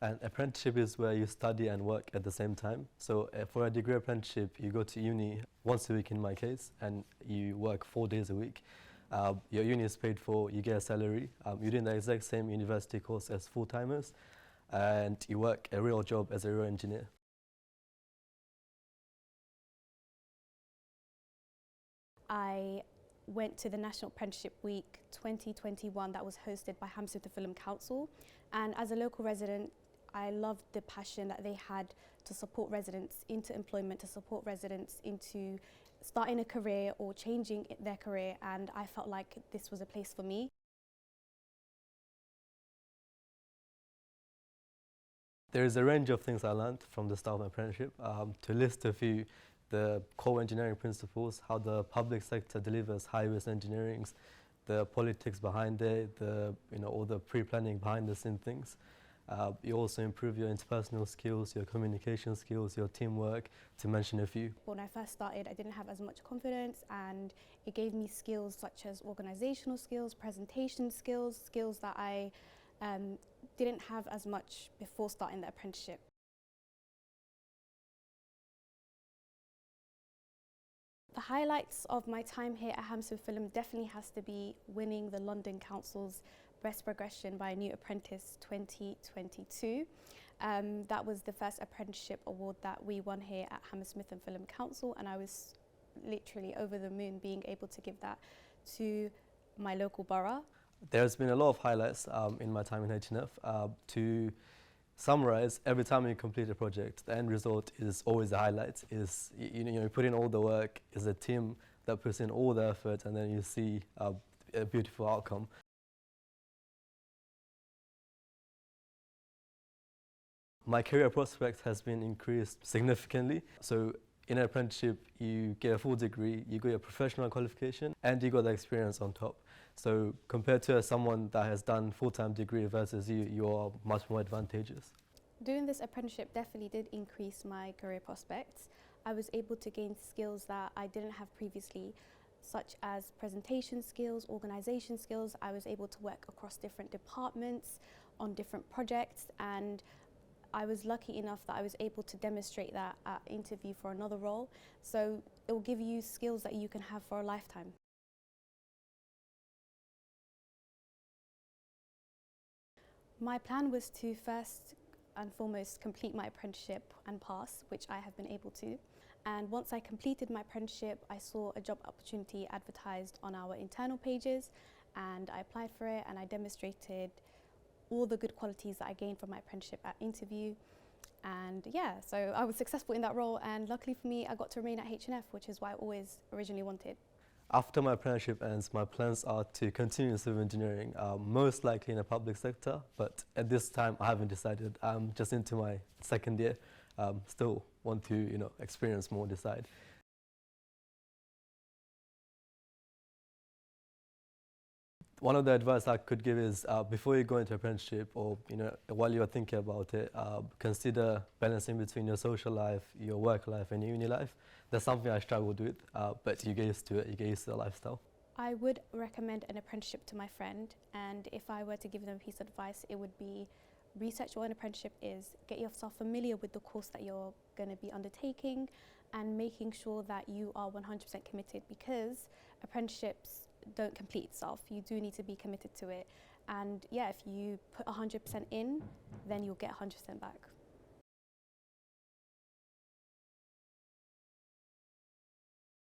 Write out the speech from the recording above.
And apprenticeship is where you study and work at the same time. So for a degree apprenticeship, you go to uni once a week in my case, and you work 4 days a week. Your uni is paid for, you get a salary. You're doing the exact same university course as full-timers, and you work a real job as a real engineer. I went to the National Apprenticeship Week 2021 that was hosted by Hammersmith and Fulham Council, and as a local resident I loved the passion that they had to support residents into employment, to support residents into starting a career or changing their career, and I felt like this was a place for me. There is a range of things I learned from the start of my apprenticeship. To list a few, the core engineering principles, how the public sector delivers high-risk engineering, the politics behind it, all the pre-planning behind the scene things. You also improve your interpersonal skills, your communication skills, your teamwork, to mention a few. When I first started, I didn't have as much confidence, and it gave me skills such as organisational skills, presentation skills, skills that I didn't have as much before starting the apprenticeship. The highlights of my time here at Hammersmith Fulham definitely has to be winning the London Council's Best Progression by a New Apprentice 2022. That was the first apprenticeship award that we won here at Hammersmith and Fulham Council, and I was literally over the moon being able to give that to my local borough. There's been a lot of highlights in my time in H&F. To summarize, every time you complete a project, the end result is always the highlight. You put in all the work, it's a team that puts in all the effort, and then you see a beautiful outcome. My career prospects has been increased significantly. So in an apprenticeship, you get a full degree, you got your professional qualification, and you got the experience on top. So compared to someone that has done full-time degree versus you are much more advantageous. Doing this apprenticeship definitely did increase my career prospects. I was able to gain skills that I didn't have previously, such as presentation skills, organisation skills. I was able to work across different departments on different projects, and I was lucky enough that I was able to demonstrate that at interview for another role. So it will give you skills that you can have for a lifetime. My plan was to first and foremost complete my apprenticeship and pass, which I have been able to. And once I completed my apprenticeship, I saw a job opportunity advertised on our internal pages, and I applied for it, and I demonstrated all the good qualities that I gained from my apprenticeship at interview. And yeah, so I was successful in that role, and luckily for me, I got to remain at H&F, which is what I always originally wanted. After my apprenticeship ends, my plans are to continue in civil engineering, most likely in the public sector, but at this time I haven't decided. I'm just into my second year, still want to experience more, decide. One of the advice I could give is before you go into apprenticeship, or while you're thinking about it, consider balancing between your social life, your work life, and your uni life. That's something I struggled with, but you get used to it, you get used to the lifestyle. I would recommend an apprenticeship to my friend, and if I were to give them a piece of advice, it would be research what an apprenticeship is, get yourself familiar with the course that you're going to be undertaking, and making sure that you are 100% committed, because apprenticeships don't complete itself. You do need to be committed to it, and yeah, if you put 100% in, then you'll get 100% back.